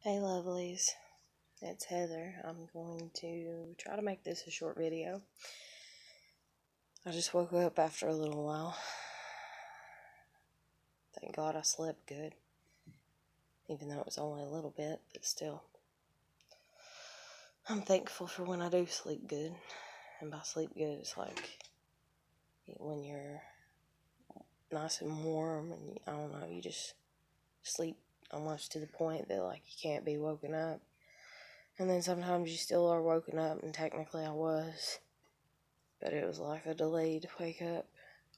Hey lovelies, it's Heather. I'm going to try to make this a short video. I just woke up after a little while. Thank God I slept good. Even though it was only a little bit, but still. I'm thankful for when I do sleep good. And by sleep good, it's like when you're nice and warm and I don't know, you just sleep almost to the point that like you can't be woken up. And then sometimes you still are woken up, and technically I was. But it was like a delayed wake up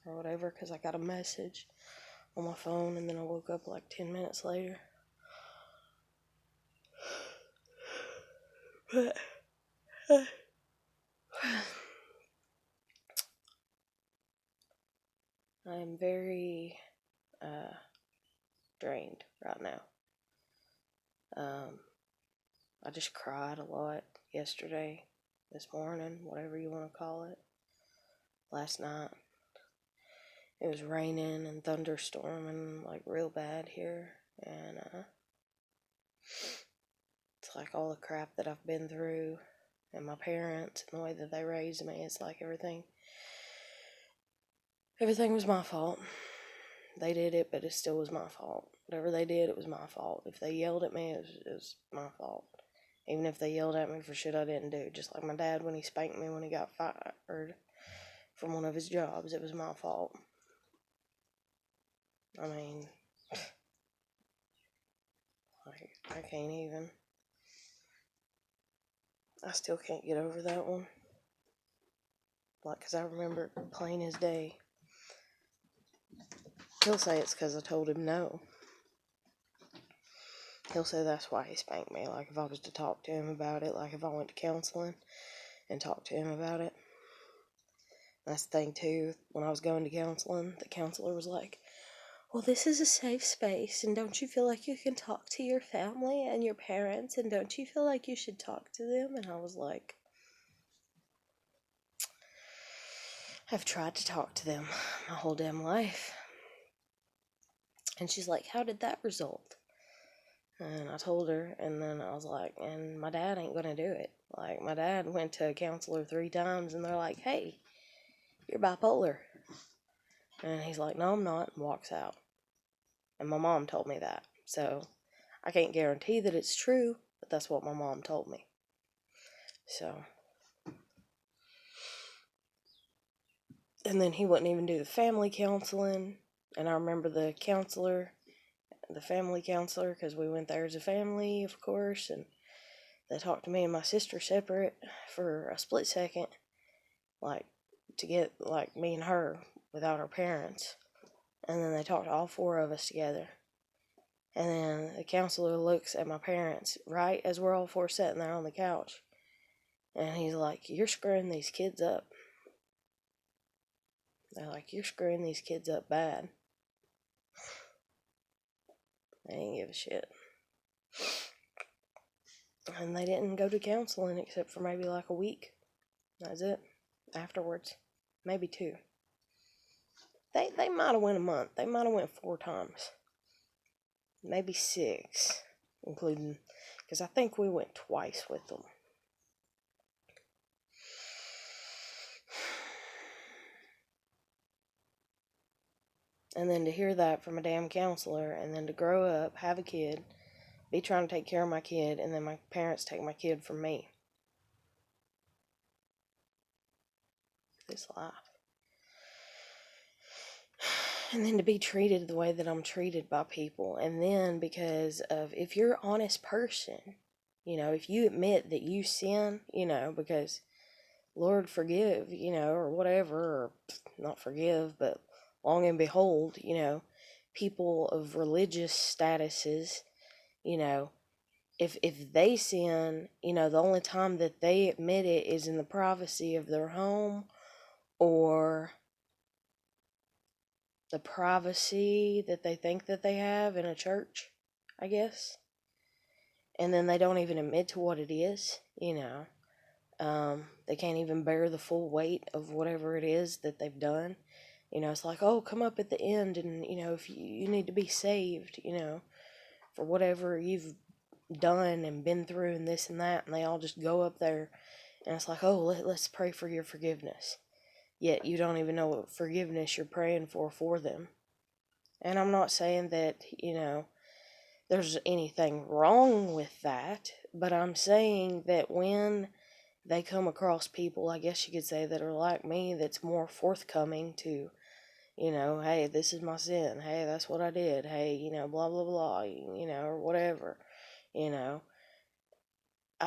or whatever, because I got a message on my phone and then I woke up like 10 minutes later. But I am very drained right now. I just cried a lot yesterday, this morning, whatever you want to call it. Last night, it was raining and thunderstorming like real bad here, and it's like all the crap that I've been through, and my parents and the way that they raised me. It's like everything was my fault. They did it, but it still was my fault. Whatever they did, it was my fault. If they yelled at me, it was my fault. Even if they yelled at me for shit I didn't do. Just like my dad when he spanked me when he got fired from one of his jobs, it was my fault. I mean, like, I can't even. I still can't get over that one. Like, because I remember plain as day. He'll say it's because I told him no. He'll say that's why he spanked me. Like, if I was to talk to him about it, like if I went to counseling and talked to him about it. That's the thing, too. When I was going to counseling, the counselor was like, well, this is a safe space, and don't you feel like you can talk to your family and your parents, and don't you feel like you should talk to them? And I was like, I've tried to talk to them my whole damn life. And she's like, how did that result? And I told her, and then I was like, and my dad ain't gonna do it. Like, my dad went to a counselor 3 times, and they're like, hey, you're bipolar. And he's like, no, I'm not, and walks out. And my mom told me that. So, I can't guarantee that it's true, but that's what my mom told me. So, and then he wouldn't even do the family counseling. And I remember the family counselor, because we went there as a family, of course, and they talked to me and my sister separate for a split second, like, to get, like, me and her without our parents. And then they talked to all 4 of us together. And then the counselor looks at my parents right as we're all 4 sitting there on the couch. And he's like, you're screwing these kids up. They're like, you're screwing these kids up bad. They didn't give a shit. And they didn't go to counseling except for maybe like a week. That's it. Afterwards. Maybe 2. They might have went a month. They might have went 4 times. Maybe 6. Including, because I think we went twice with them. And then to hear that from a damn counselor, and then to grow up, have a kid, be trying to take care of my kid, and then my parents take my kid from me. This life. And then to be treated the way that I'm treated by people. And then because of, if you're an honest person, if you admit that you sin, because Lord forgive, or whatever, or not forgive, but long and behold, people of religious statuses, if they sin, the only time that they admit it is in the privacy of their home, or the privacy that they think that they have in a church, I guess. And then they don't even admit to what it is, They can't even bear the full weight of whatever it is that they've done. It's like, oh, come up at the end and, if you need to be saved, for whatever you've done and been through and this and that, and they all just go up there, and it's like, oh, let's pray for your forgiveness. Yet you don't even know what forgiveness you're praying for them. And I'm not saying that, there's anything wrong with that, but I'm saying that when they come across people, I guess you could say, that are like me, that's more forthcoming to, hey, this is my sin. Hey, that's what I did. Hey, blah, blah, blah, or whatever, I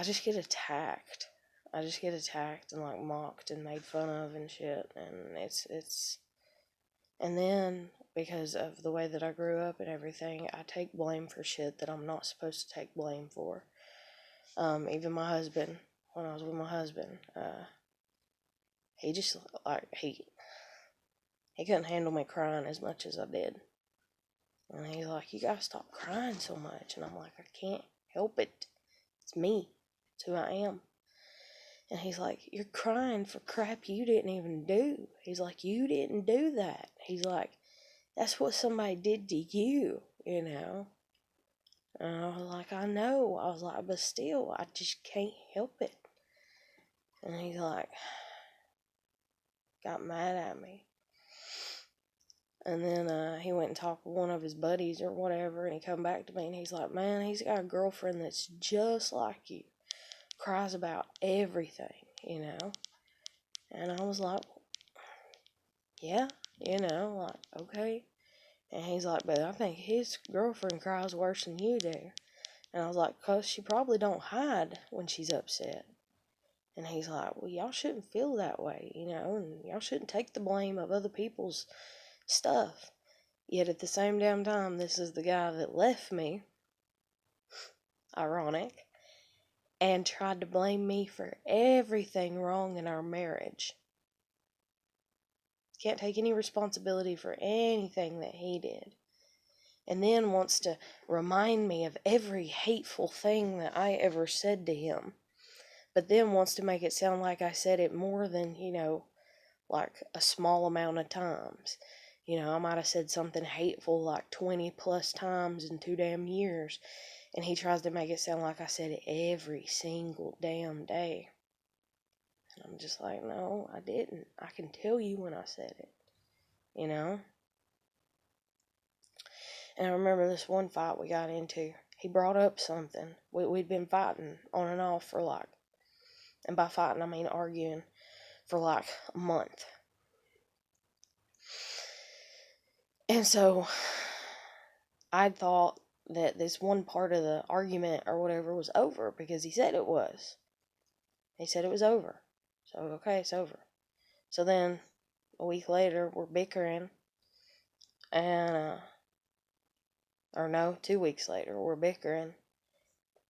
just get attacked. I just get attacked and, like, mocked and made fun of and shit. And and then, because of the way that I grew up and everything, I take blame for shit that I'm not supposed to take blame for. Even my husband, when I was with my husband, he just, like, he couldn't handle me crying as much as I did. And he's like, you gotta stop crying so much. And I'm like, I can't help it. It's me. It's who I am. And he's like, you're crying for crap you didn't even do. He's like, you didn't do that. He's like, that's what somebody did to you, And I was like, I know. I was like, but still, I just can't help it. And he's like, got mad at me. And then he went and talked with one of his buddies or whatever, and he come back to me, and he's like, man, he's got a girlfriend that's just like you. Cries about everything, And I was like, yeah, like, okay. And he's like, but I think his girlfriend cries worse than you do. And I was like, 'cause she probably don't hide when she's upset. And he's like, well, y'all shouldn't feel that way, and y'all shouldn't take the blame of other people's stuff. Yet at the same damn time, this is the guy that left me, ironic, and tried to blame me for everything wrong in our marriage. Can't take any responsibility for anything that he did. And then wants to remind me of every hateful thing that I ever said to him. But then wants to make it sound like I said it more than, like a small amount of times. I might have said something hateful like 20 plus times in 2 damn years. And he tries to make it sound like I said it every single damn day. And I'm just like, no, I didn't. I can tell you when I said it. And I remember this one fight we got into. He brought up something. We'd been fighting on and off for like, and by fighting I mean arguing, for like a month. And so I thought that this one part of the argument or whatever was over because he said it was. He said it was over. So, okay, it's over. So then, a week later, we're bickering. And, or no, 2 weeks later, we're bickering.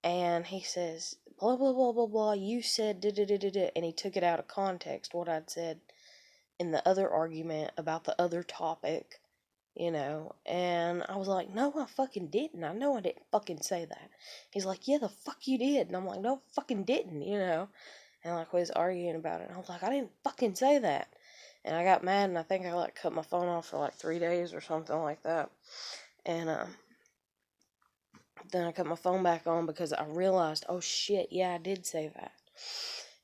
And he says, blah, blah, blah, blah, blah, you said da-da-da-da-da. And he took it out of context, what I'd said in the other argument about the other topic. And I was like, no, I fucking didn't. I know I didn't fucking say that. He's like, yeah, the fuck you did. And I'm like, no, fucking didn't, And like, we was arguing about it. And I was like, I didn't fucking say that. And I got mad, and I think I like cut my phone off for like 3 days or something like that. And then I cut my phone back on because I realized, oh shit, yeah, I did say that.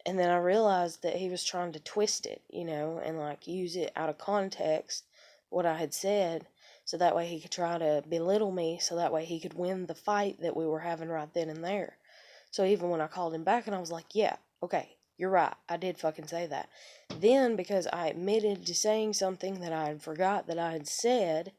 And then I realized that he was trying to twist it, and like use it out of context, what I had said, so that way he could try to belittle me, so that way he could win the fight that we were having right then and there. So even when I called him back and I was like, yeah, okay, you're right, I did fucking say that. Then, because I admitted to saying something that I had forgot that I had said,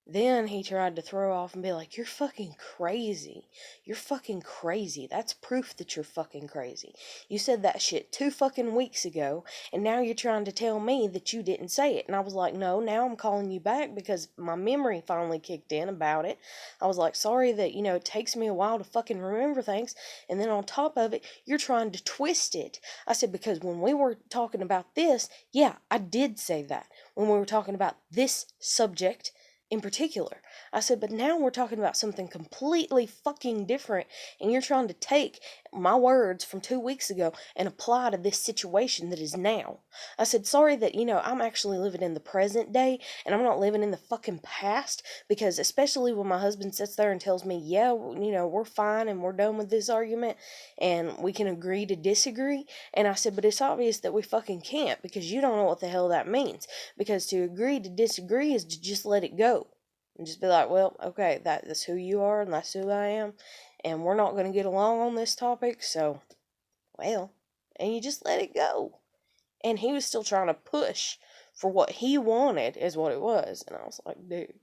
then he tried to throw off and be like, you're fucking crazy. You're fucking crazy. That's proof that you're fucking crazy. You said that shit 2 fucking weeks ago, and now you're trying to tell me that you didn't say it. And I was like, no, now I'm calling you back because my memory finally kicked in about it. I was like, sorry that, it takes me a while to fucking remember things. And then on top of it, you're trying to twist it. I said, because when we were talking about this, yeah, I did say that. When we were talking about this subject in particular. I said, but now we're talking about something completely fucking different, and you're trying to take my words from 2 weeks ago and apply to this situation that is now. I said, sorry that, I'm actually living in the present day and I'm not living in the fucking past, because especially when my husband sits there and tells me, yeah, we're fine and we're done with this argument and we can agree to disagree. And I said, but it's obvious that we fucking can't, because you don't know what the hell that means. Because to agree to disagree is to just let it go. And just be like, well, okay, that's who you are and that's who I am. And we're not going to get along on this topic, so, well, and you just let it go. And he was still trying to push for what he wanted, is what it was. And I was like, dude.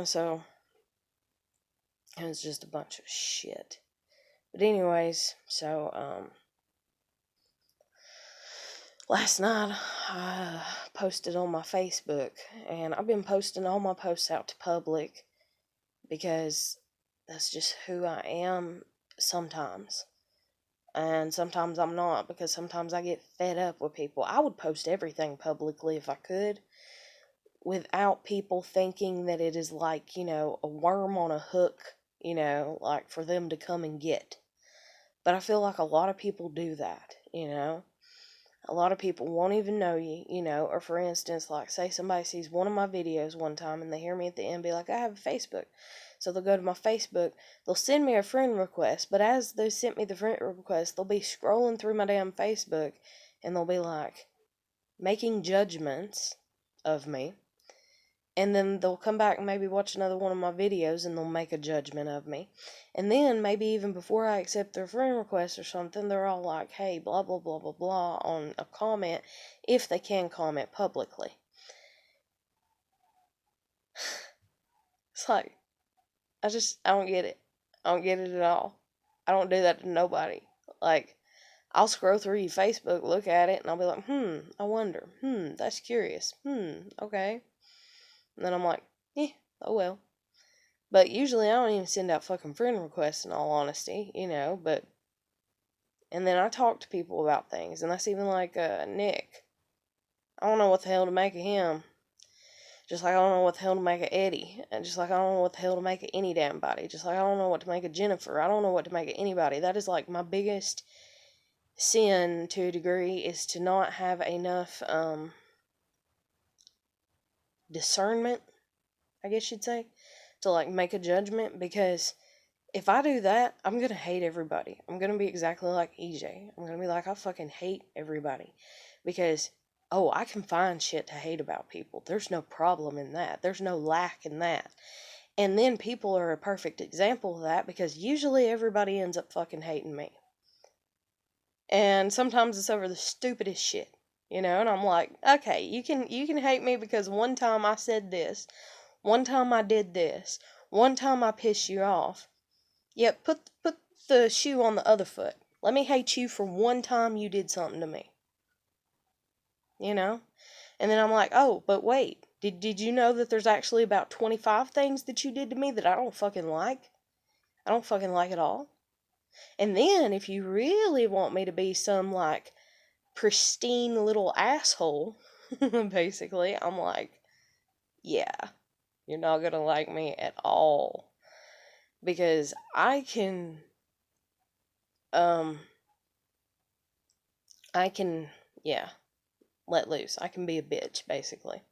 So, it was just a bunch of shit. But anyways, so, last night, I posted on my Facebook, and I've been posting all my posts out to public, because that's just who I am sometimes. And sometimes I'm not, because sometimes I get fed up with people. I would post everything publicly if I could, without people thinking that it is like, a worm on a hook, like for them to come and get. But I feel like a lot of people do that, A lot of people won't even know you, or for instance, like say somebody sees one of my videos one time and they hear me at the end be like, I have a Facebook. So they'll go to my Facebook, they'll send me a friend request, but as they sent me the friend request, they'll be scrolling through my damn Facebook and they'll be like making judgments of me. And then they'll come back and maybe watch another one of my videos and they'll make a judgment of me. And then maybe even before I accept their friend request or something, they're all like, hey, blah, blah, blah, blah, blah on a comment, if they can comment publicly. It's like, I don't get it. I don't get it at all. I don't do that to nobody. Like, I'll scroll through your Facebook, look at it, and I'll be like, I wonder. That's curious. Okay. And then I'm like, oh well. But usually I don't even send out fucking friend requests, in all honesty, but... And then I talk to people about things, and that's even like Nick. I don't know what the hell to make of him. Just like I don't know what the hell to make of Eddie. And just like I don't know what the hell to make of any damn body. Just like I don't know what to make of Jennifer. I don't know what to make of anybody. That is like my biggest sin, to a degree, is to not have enough discernment, I guess you'd say, to like make a judgment. Because if I do that, I'm going to hate everybody. I'm going to be exactly like EJ. I'm going to be like, I fucking hate everybody. Because, I can find shit to hate about people. There's no problem in that. There's no lack in that. And then people are a perfect example of that, because usually everybody ends up fucking hating me. And sometimes it's over the stupidest shit. And I'm like, okay, you can hate me because one time I said this. One time I did this. One time I pissed you off. Yep, put the shoe on the other foot. Let me hate you for one time you did something to me. And then I'm like, oh, but wait. Did you know that there's actually about 25 things that you did to me that I don't fucking like? I don't fucking like at all. And then if you really want me to be some like pristine little asshole, basically, I'm like, yeah, you're not gonna like me at all. Because I can, yeah, let loose. I can be a bitch, basically.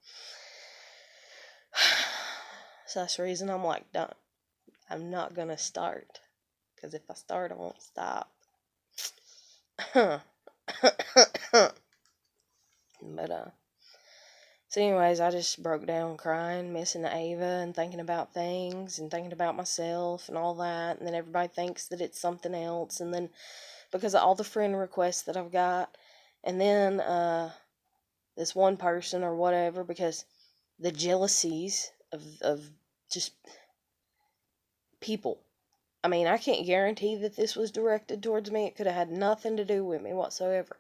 So that's the reason I'm like, I'm not gonna start. Because if I start, I won't stop. But, so anyways, I just broke down crying, missing Ava, and thinking about things, and thinking about myself, and all that, and then everybody thinks that it's something else, and then, because of all the friend requests that I've got, and then, this one person, or whatever, because the jealousies of just people. I mean, I can't guarantee that this was directed towards me. It could have had nothing to do with me whatsoever.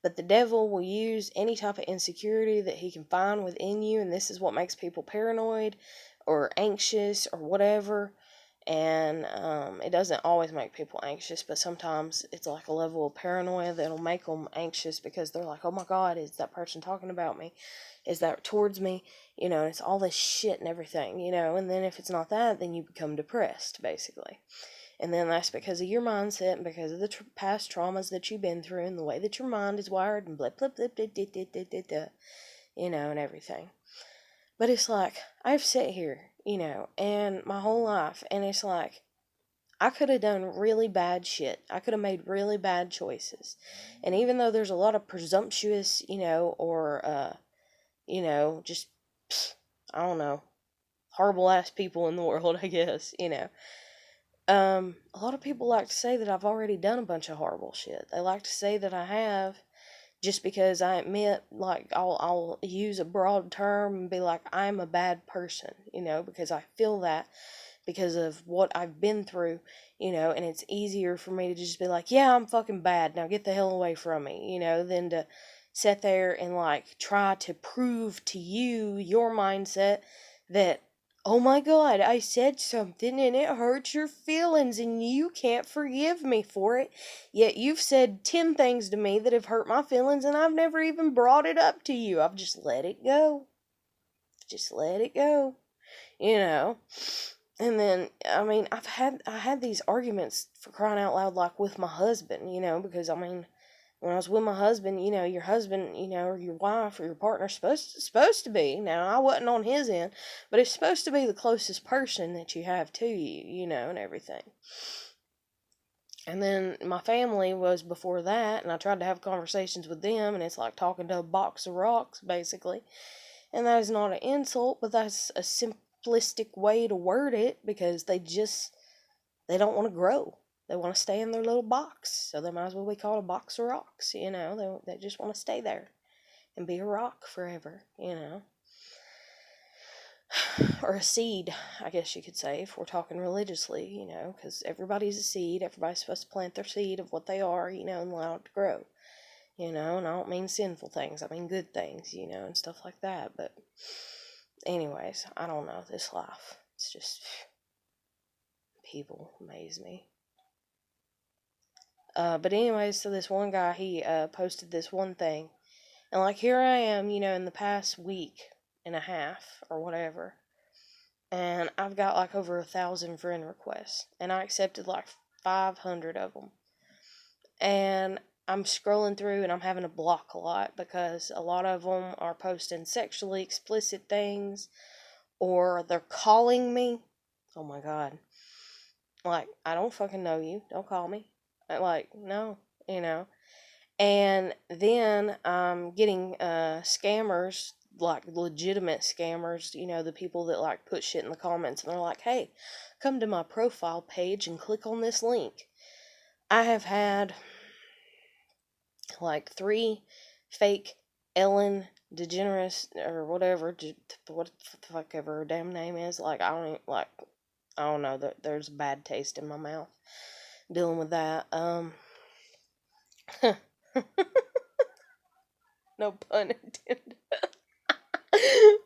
But the devil will use any type of insecurity that he can find within you, and this is what makes people paranoid or anxious or whatever. And it doesn't always make people anxious, but sometimes it's like a level of paranoia that'll make them anxious, because they're like, oh my God, is that person talking about me? Is that towards me? It's all this shit and everything, and then if it's not that, then you become depressed, basically. And then that's because of your mindset and because of the past traumas that you've been through and the way that your mind is wired and blah, blah, blah, blah, blah, blah, blah, blah, blah, and everything. But it's like, I've sat here, and my whole life, and it's like, I could have done really bad shit. I could have made really bad choices. And even though there's a lot of presumptuous, or, just, I don't know, horrible ass people in the world, I guess, a lot of people like to say that I've already done a bunch of horrible shit. They like to say that I have, just because I admit, like, I'll use a broad term and be like, I'm a bad person, because I feel that because of what I've been through, and it's easier for me to just be like, yeah, I'm fucking bad, now get the hell away from me, than to sit there and, like, try to prove to you, your mindset, that, oh my God, I said something and it hurts your feelings and you can't forgive me for it. Yet you've said 10 things to me that have hurt my feelings and I've never even brought it up to you. I've just let it go. Just let it go. And then, I mean, I had these arguments, for crying out loud, like with my husband, because, I mean, when I was with my husband, your husband, or your wife or your partner supposed to be. Now, I wasn't on his end, but it's supposed to be the closest person that you have to you, and everything. And then my family was before that, and I tried to have conversations with them, and it's like talking to a box of rocks, basically. And that is not an insult, but that's a simplistic way to word it, because they don't want to grow. They want to stay in their little box, so they might as well be called a box of rocks, They just want to stay there and be a rock forever, Or a seed, I guess you could say, if we're talking religiously, because everybody's a seed. Everybody's supposed to plant their seed of what they are, and allow it to grow, and I don't mean sinful things. I mean good things, and stuff like that. But anyways, I don't know, this life, it's just, people amaze me. But anyways, so this one guy, he posted this one thing, and like, here I am, in the past week and a half or whatever, and I've got like over 1,000 friend requests, and I accepted like 500 of them, and I'm scrolling through and I'm having to block a lot because a lot of them are posting sexually explicit things, or they're calling me. Oh my God. Like, I don't fucking know you. Don't call me. Like, no, And then I'm getting scammers, like legitimate scammers, the people that like put shit in the comments and they're like, hey, come to my profile page and click on this link. I have had like 3 fake Ellen DeGeneres or whatever, what the fuck ever her damn name is. Like, I don't know, there's bad taste in my mouth dealing with that. No pun intended.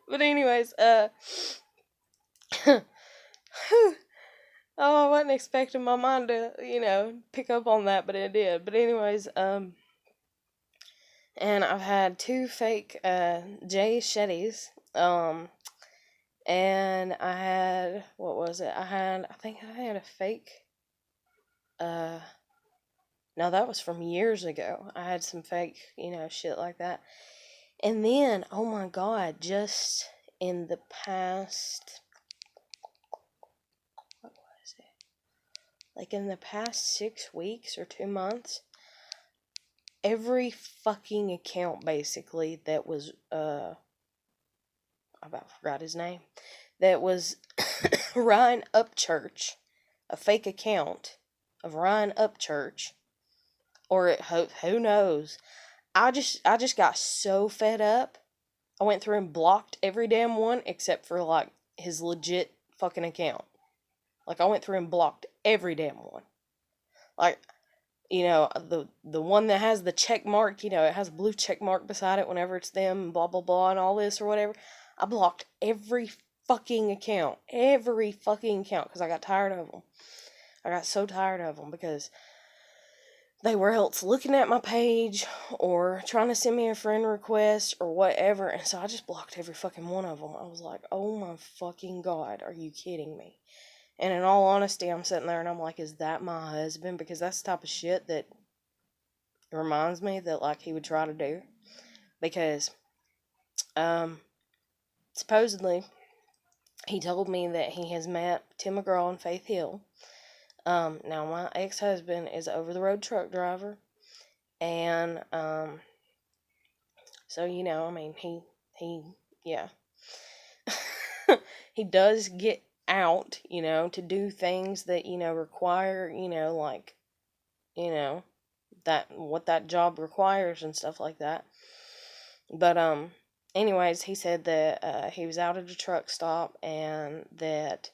But anyways, oh, I wasn't expecting my mind to, pick up on that, but it did. But anyways, and I've had 2 fake Jay Shettys, and I had, what was it? I think I had a fake, no, that was from years ago. I had some fake, shit like that. And then, oh my God, just in the past, what was it? Like in the past 6 weeks or 2 months, every fucking account basically that was, I about forgot his name, that was Ryan Upchurch, a fake account of Ryan Upchurch, or who knows. I just got so fed up. I went through and blocked every damn one except for like his legit fucking account. Like, I went through and blocked every damn one. Like, the one that has the check mark, it has a blue check mark beside it whenever it's them and blah blah blah and all this or whatever. I blocked every fucking account because I got tired of them. I got so tired of them because they were else looking at my page or trying to send me a friend request or whatever, and so I just blocked every fucking one of them. I was like, oh my fucking God, are you kidding me? And in all honesty, I'm sitting there and I'm like, is that my husband? Because that's the type of shit that reminds me that, like, he would try to do. Because, supposedly, he told me that he has met Tim McGraw and Faith Hill. Now, my ex-husband is an over-the-road truck driver. And, so, you know, I mean, yeah. He does get out, you know, to do things that, you know, require, you know, like, you know, what that job requires and stuff like that. But, anyways, he said that, he was out at a truck stop and that,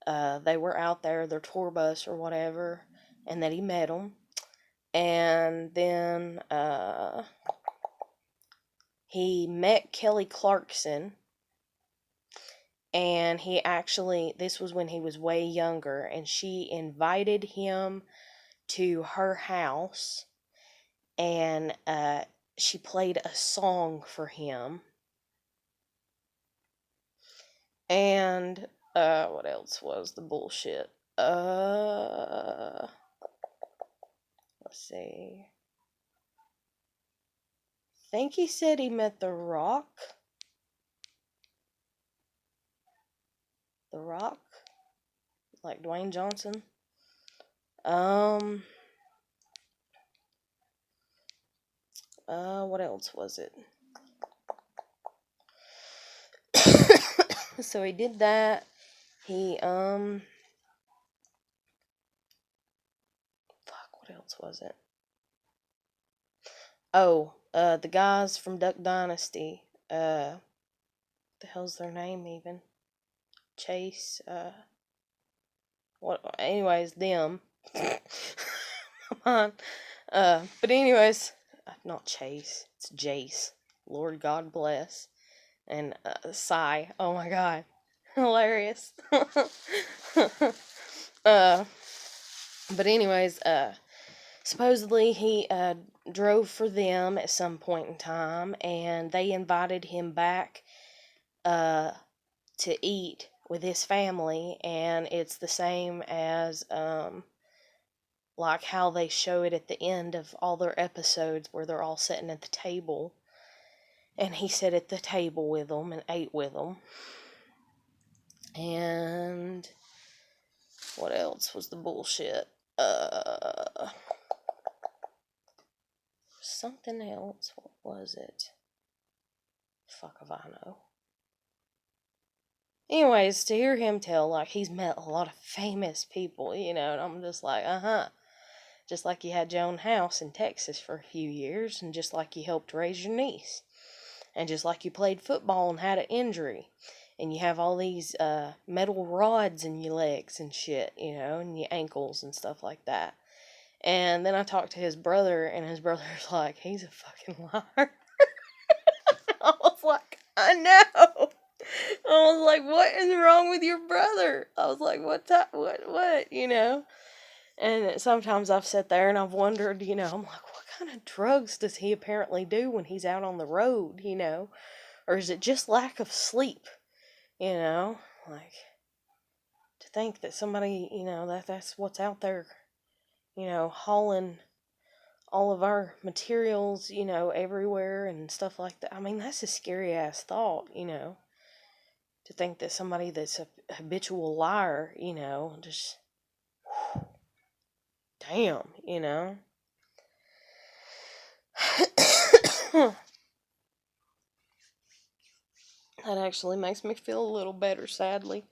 they were out there, their tour bus or whatever, and that he met them. And then, he met Kelly Clarkson. And this was when he was way younger, and she invited him to her house, and she played a song for him. And what else was the bullshit? Let's see. I think he said he met The Rock. The Rock? Like Dwayne Johnson? What else was it? So he did that. He, fuck, what else was it? Oh, the guys from Duck Dynasty. The hell's their name even? Chase, what, anyways, them. Come on. But anyways, not Chase, it's Jace. Lord God bless. And, Psy. Oh my god. Hilarious. But anyways, supposedly he drove for them at some point in time, and they invited him back to eat with his family, and it's the same as like how they show it at the end of all their episodes where they're all sitting at the table, and he sat at the table with them and ate with them. And what else was the bullshit? Something else. What was it? Fuck if I know. Anyways, to hear him tell, like, he's met a lot of famous people, you know, and I'm just like, just like you had Joan House in Texas for a few years, and just like you helped raise your niece, and just like you played football and had an injury, and you have all these metal rods in your legs and shit, you know, and your ankles and stuff like that. And then I talked to his brother, and his brother's like, he's a fucking liar. I was like, I know. I was like, what is wrong with your brother? I was like, what, you know? And sometimes I've sat there and I've wondered, you know, I'm like, what kind of drugs does he apparently do when he's out on the road, you know? Or is it just lack of sleep, you know? Like, to think that somebody, you know, that's what's out there, you know, hauling all of our materials, you know, everywhere and stuff like that. I mean, that's a scary ass thought, you know? To think that somebody that's a habitual liar, you know, just, damn, you know. That actually makes me feel a little better, sadly,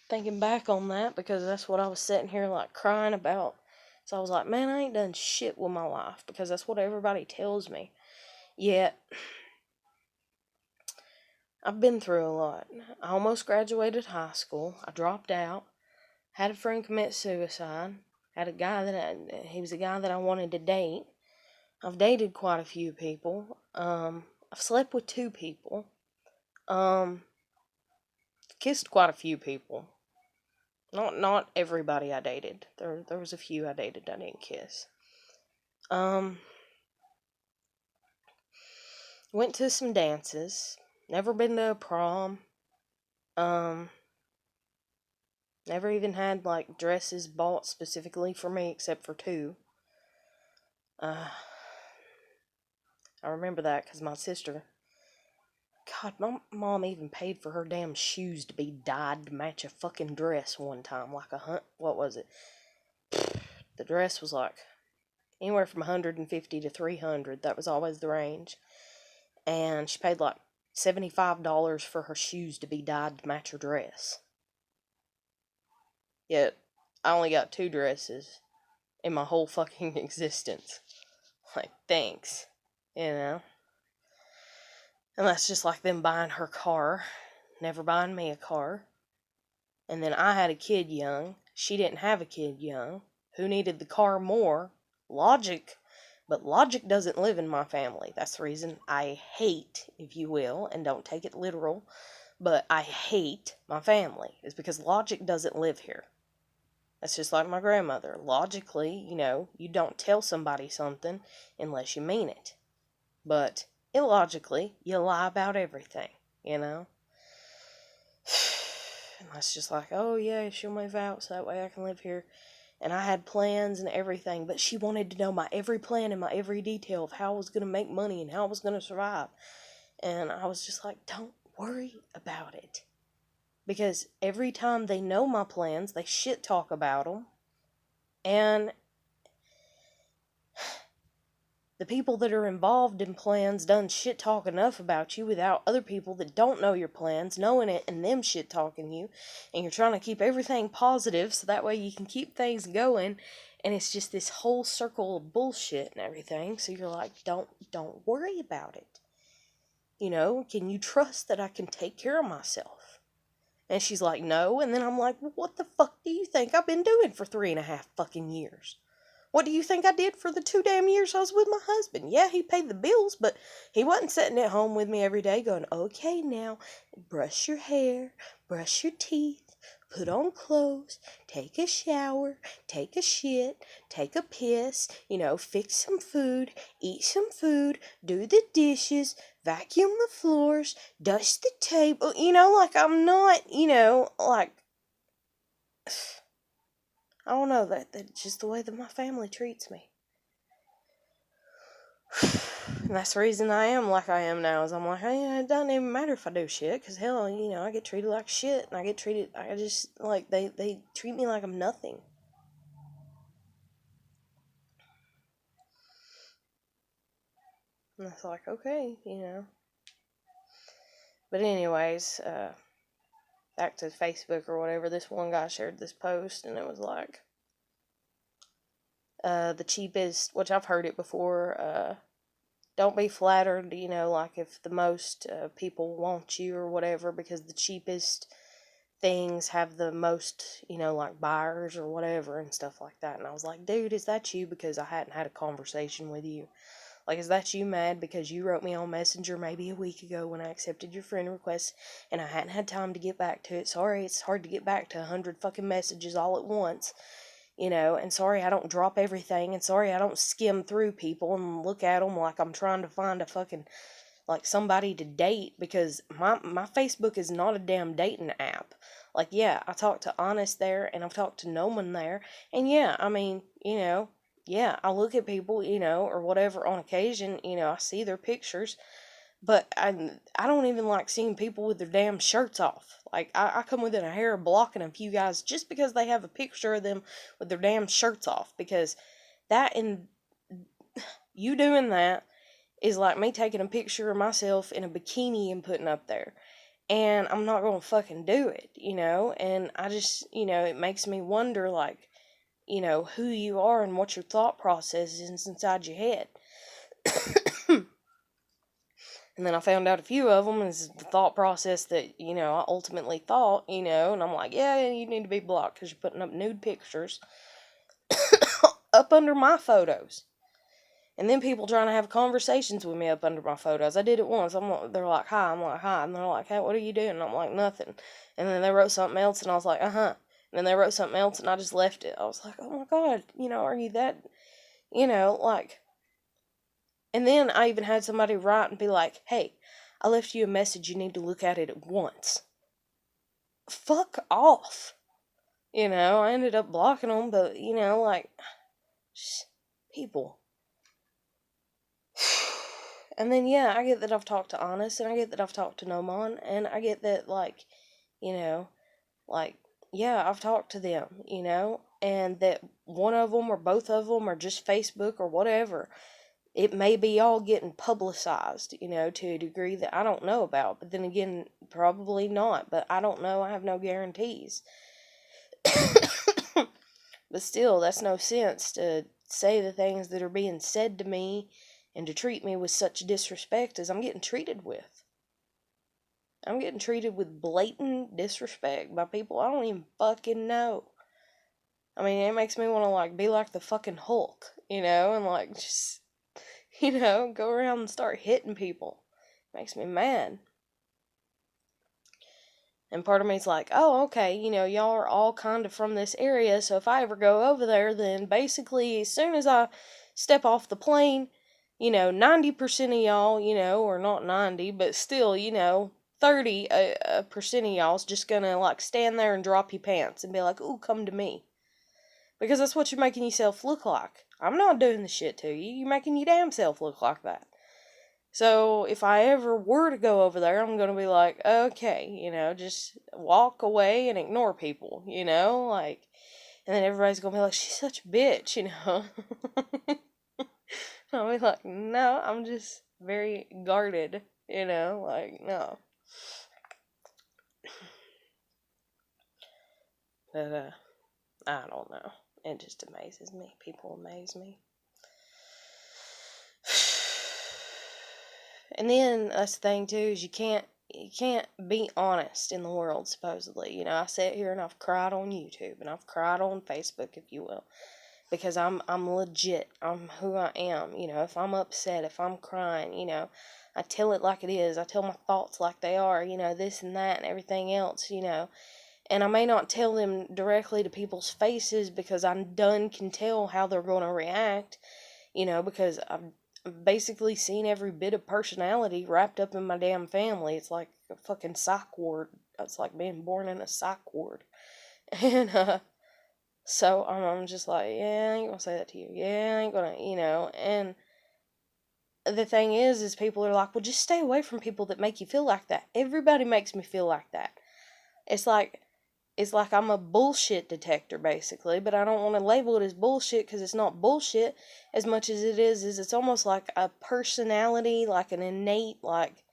thinking back on that, because that's what I was sitting here, like, crying about. So I was like, man, I ain't done shit with my life, because that's what everybody tells me. Yet, I've been through a lot. I almost graduated high school. I dropped out. Had a friend commit suicide. Had a guy he was a guy that I wanted to date. I've dated quite a few people. I've slept with 2 people. Kissed quite a few people. Not everybody I dated. There was a few I dated I didn't kiss. Went to some dances. Never been to a prom. Never even had, like, dresses bought specifically for me except for two. I remember that because my sister... God, my mom even paid for her damn shoes to be dyed to match a fucking dress one time. Like what was it? The dress was like anywhere from 150 to 300. That was always the range. And she paid like $75 for her shoes to be dyed to match her dress. Yet, I only got two dresses in my whole fucking existence. Like, thanks. You know? And that's just like them buying her car. Never buying me a car. And then I had a kid young. She didn't have a kid young. Who needed the car more? Logic. But logic doesn't live in my family. That's the reason I hate, if you will, and don't take it literal, but I hate my family. It's because logic doesn't live here. That's just like my grandmother. Logically, you don't tell somebody something unless you mean it. But illogically, you lie about everything, And that's just like, oh yeah, she'll move out so that way I can live here. And I had plans and everything, but she wanted to know my every plan and my every detail of how I was going to make money and how I was going to survive. And I was just like, don't worry about it. Because every time they know my plans, they shit talk about them. And the people that are involved in plans done shit talk enough about you without other people that don't know your plans knowing it and them shit talking you. And you're trying to keep everything positive so that way you can keep things going. And it's just this whole circle of bullshit and everything. So you're like, don't worry about it. Can you trust that I can take care of myself? And she's like, no. And then I'm like, well, what the fuck do you think I've been doing for 3.5 fucking years? What do you think I did for the 2 damn years I was with my husband? Yeah, he paid the bills, but he wasn't sitting at home with me every day going, okay, now, brush your hair, brush your teeth, put on clothes, take a shower, take a shit, take a piss, fix some food, eat some food, do the dishes, vacuum the floors, dust the table, like I'm not, like... I don't know, that's just the way that my family treats me. And that's the reason I am like I am now, is I'm like, hey, it doesn't even matter if I do shit, because hell, I get treated like shit, and I just, like, they treat me like I'm nothing. And it's like, okay, But anyways, back to Facebook or whatever, this one guy shared this post, and it was like, the cheapest, which I've heard it before, don't be flattered, like if the most people want you or whatever, because the cheapest things have the most, like buyers or whatever and stuff like that. And I was like, dude, is that you? Because I hadn't had a conversation with you. Like, is that you mad because you wrote me on Messenger maybe a week ago when I accepted your friend request and I hadn't had time to get back to it? Sorry, it's hard to get back to 100 fucking messages all at once. And sorry I don't drop everything, and sorry I don't skim through people and look at them like I'm trying to find a fucking, like, somebody to date, because my Facebook is not a damn dating app. Like, yeah, I talk to Honest there, and I've talked to Noman there, and yeah, I mean, yeah, I look at people, or whatever on occasion, I see their pictures, but I don't even like seeing people with their damn shirts off. Like, I come within a hair of blocking a few guys just because they have a picture of them with their damn shirts off. Because that and you doing that is like me taking a picture of myself in a bikini and putting up there. And I'm not going to fucking do it, And I just, it makes me wonder, like, who you are and what your thought process is inside your head. And then I found out a few of them is the thought process that, I ultimately thought, and I'm like, yeah, you need to be blocked because you're putting up nude pictures up under my photos. And then people trying to have conversations with me up under my photos. I did it once. They're like, hi. I'm like, hi. And they're like, hey, what are you doing? And I'm like, nothing. And then they wrote something else, and I was like, uh-huh. And then they wrote something else, and I just left it. I was like, oh my God, are you that, like... And then I even had somebody write and be like, hey, I left you a message, you need to look at it at once. Fuck off. I ended up blocking them, but, like, just people. And then, yeah, I get that I've talked to Honest, and I get that I've talked to Nomon, and I get that, like, you know, like, yeah, I've talked to them, and that one of them or both of them or just Facebook or whatever, it may be all getting publicized, to a degree that I don't know about. But then again, probably not, but I don't know. I have no guarantees. But still, that's no sense to say the things that are being said to me and to treat me with such disrespect as I'm getting treated with. I'm getting treated with blatant disrespect by people I don't even fucking know. I mean, it makes me want to, like, be like the fucking Hulk, and, like, just, go around and start hitting people. It makes me mad. And part of me's like, oh, okay, y'all are all kind of from this area, so if I ever go over there, then basically as soon as I step off the plane, 90% of y'all, or not 90, but still, 30% of y'all's just gonna, like, stand there and drop your pants and be like, ooh, come to me. Because that's what you're making yourself look like. I'm not doing the shit to you. You're making your damn self look like that. So if I ever were to go over there, I'm going to be like, okay, just walk away and ignore people, like, and then everybody's going to be like, she's such a bitch, I'll be like, no, I'm just very guarded, like, no. But, I don't know. It just amazes me. People amaze me. And then that's the thing too, is you can't be honest in the world, supposedly. I sit here and I've cried on YouTube and I've cried on Facebook, if you will, because I'm legit. I'm who I am. If I'm upset, if I'm crying, I tell it like it is. I tell my thoughts like they are, this and that and everything else, and I may not tell them directly to people's faces because I done can tell how they're going to react, because I've basically seen every bit of personality wrapped up in my damn family. It's like a fucking psych ward. It's like being born in a psych ward. And, so I'm just like, yeah, I ain't gonna say that to you. Yeah, I ain't gonna, and the thing is people are like, well, just stay away from people that make you feel like that. Everybody makes me feel like that. It's like I'm a bullshit detector, basically, but I don't want to label it as bullshit because it's not bullshit as much as it is it's almost like a personality, like an innate, like,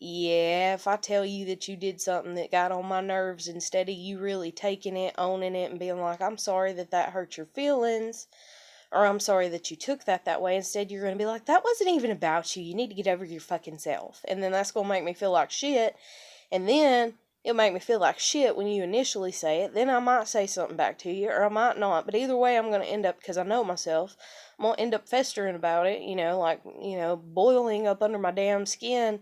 yeah, if I tell you that you did something that got on my nerves, instead of you really taking it, owning it, and being like, I'm sorry that hurt your feelings, or I'm sorry that you took that way, instead you're going to be like, that wasn't even about you, you need to get over your fucking self, and then that's going to make me feel like shit, and then it'll make me feel like shit when you initially say it. Then I might say something back to you, or I might not. But either way, I'm going to end up, because I know myself, I'm going to end up festering about it, like, boiling up under my damn skin.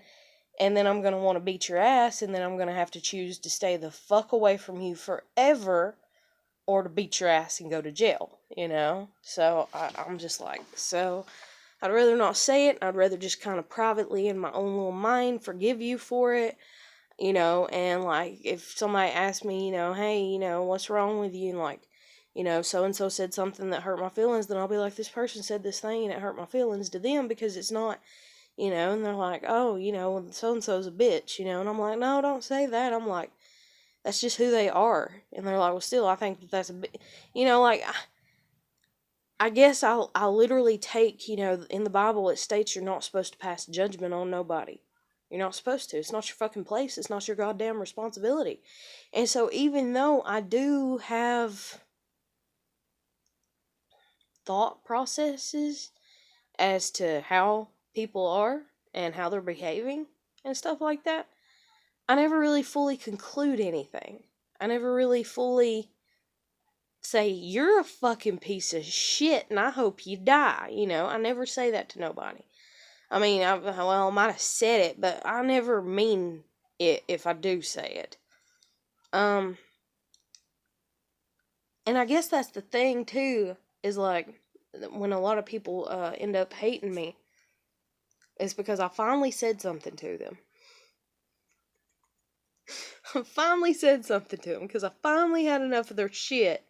And then I'm going to want to beat your ass, and then I'm going to have to choose to stay the fuck away from you forever, or to beat your ass and go to jail, So I'm just like, so I'd rather not say it. I'd rather just kind of privately in my own little mind forgive you for it. And like, if somebody asks me, hey, what's wrong with you, and like, so-and-so said something that hurt my feelings, then I'll be like, this person said this thing and it hurt my feelings to them because it's not, and they're like, oh, so-and-so's a bitch, and I'm like, no, don't say that. I'm like, that's just who they are. And they're like, well, still, I think that's a bit, like, I guess I'll literally take, in the Bible it states you're not supposed to pass judgment on nobody. You're not supposed to. It's not your fucking place. It's not your goddamn responsibility. And so even though I do have thought processes as to how people are and how they're behaving and stuff like that, I never really fully conclude anything. I never really fully say, you're a fucking piece of shit and I hope you die. I never say that to nobody. I mean, I might have said it, but I never mean it if I do say it. And I guess that's the thing, too, is like, when a lot of people end up hating me, it's because I finally said something to them. finally said something to them because I finally had enough of their shit.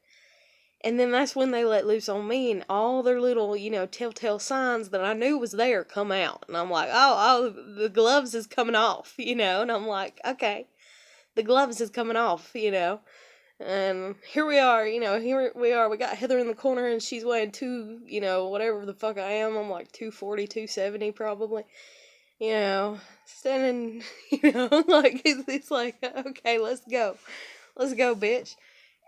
And then that's when they let loose on me, and all their little, telltale signs that I knew was there come out. And I'm like, oh, the gloves is coming off, and I'm like, okay, the gloves is coming off, And here we are, we got Heather in the corner, and she's weighing whatever the fuck I am. I'm like 240, 270 probably. Standing, like, it's like, okay, let's go, bitch.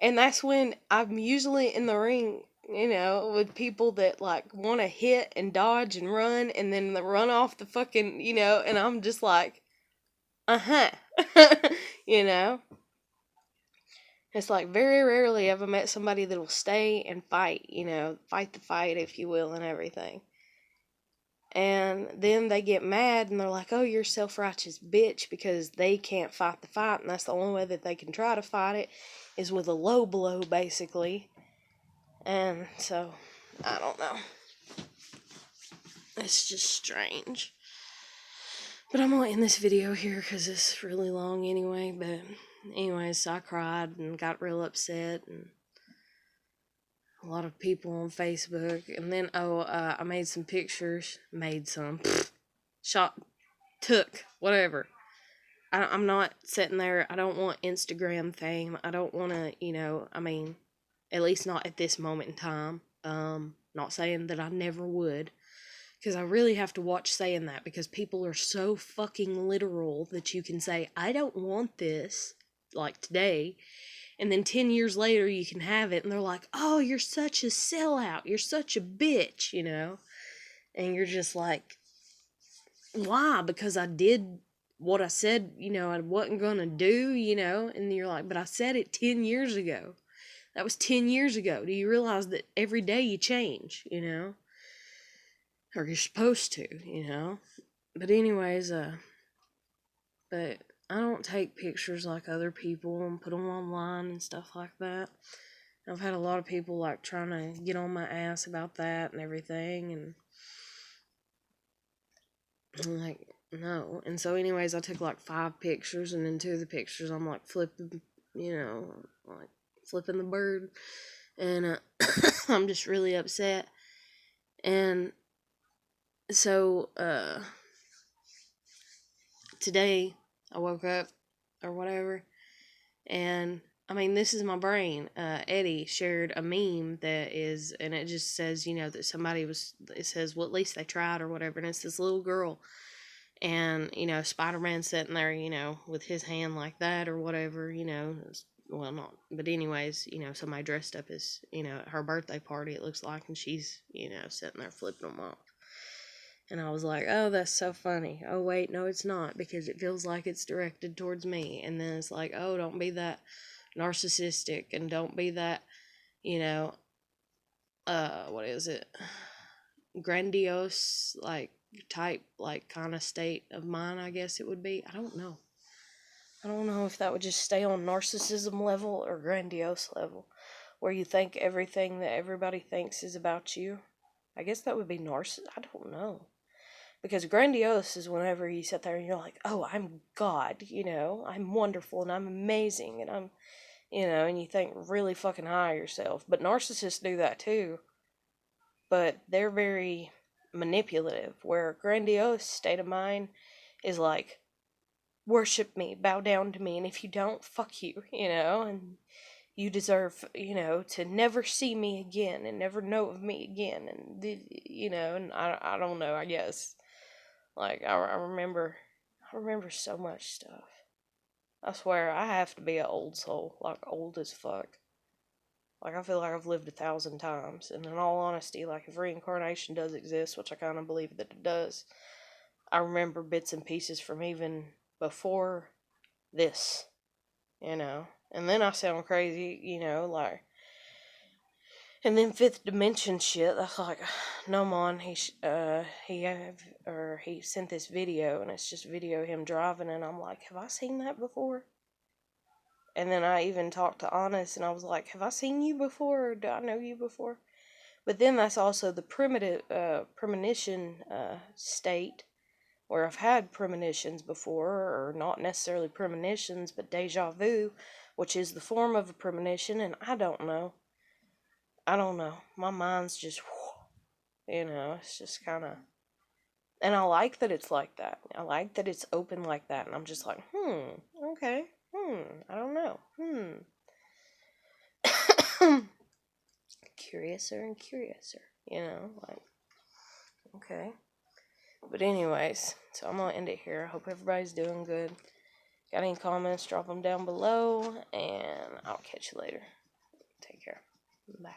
And that's when I'm usually in the ring, with people that like want to hit and dodge and run, and then they run off the fucking, and I'm just like, uh-huh, you know. It's like very rarely have I met somebody that'll stay and fight, fight the fight, if you will, and everything. And then they get mad and they're like, oh, you're a self-righteous bitch, because they can't fight the fight, and that's the only way that they can try to fight it is with a low blow, basically. And so, I don't know. It's just strange. But I'm gonna end this video here because it's really long anyway. But anyways, so I cried and got real upset, and a lot of people on Facebook. And then, I made some pictures. Took, whatever. I'm not sitting there. I don't want Instagram fame. I don't want to, at least not at this moment in time. Not saying that I never would. Because I really have to watch saying that, because people are so fucking literal that you can say, I don't want this, like today, and then 10 years later you can have it, and they're like, oh, you're such a sellout, you're such a bitch, and you're just like, why? Because I did what I said, I wasn't gonna do, and you're like, but I said it 10 years ago. That was 10 years ago. Do you realize that every day you change, or you're supposed to, But anyways, but I don't take pictures like other people and put them online and stuff like that. I've had a lot of people like trying to get on my ass about that and everything, and I'm like, no. And so anyways, I took like 5 pictures, and in 2 of the pictures I'm like flipping, like flipping the bird, and I'm just really upset. And so, today I woke up or whatever, and this is my brain. Eddie shared a meme and it just says, that it says, well, at least they tried or whatever, and it's this little girl, and, Spider-Man sitting there, with his hand like that or whatever, well, not, but anyways, somebody dressed up as, at her birthday party, it looks like, and she's, sitting there flipping them off. And I was like, oh, that's so funny. Oh, wait, no, it's not, because it feels like it's directed towards me. And then it's like, oh, don't be that narcissistic, and don't be that, what is it? Grandiose, like, type, like, kind of state of mind, I guess it would be. I don't know. I don't know if that would just stay on narcissism level or grandiose level, where you think everything that everybody thinks is about you. I guess that would be narcissist. I don't know. Because grandiose is whenever you sit there and you're like, oh, I'm God, I'm wonderful and I'm amazing and I'm, and you think really fucking high of yourself. But narcissists do that too. But they're very manipulative, where a grandiose state of mind is like, worship me, bow down to me, and if you don't, fuck you, and you deserve, to never see me again and never know of me again, and, and I don't know, I guess. Like, I remember so much stuff. I swear, I have to be an old soul, like, old as fuck. Like, I feel like I've lived 1,000 times, and in all honesty, like, if reincarnation does exist, which I kind of believe that it does, I remember bits and pieces from even before this, and then I sound crazy, like, and then 5th dimension shit, that's like, no, man, he sent this video, and it's just video of him driving, and I'm like, have I seen that before? And then I even talked to Honest, and I was like, have I seen you before, or do I know you before? But then that's also the premonition state, where I've had premonitions before, or not necessarily premonitions, but deja vu, which is the form of a premonition, and I don't know. My mind's just, it's just kind of, and I like that it's like that. I like that it's open like that, and I'm just like, okay, I don't know, curiouser and curiouser, like, okay. But anyways, so I'm gonna end it here. I hope everybody's doing good. Got any comments, drop them down below, and I'll catch you later. Take care. Bye.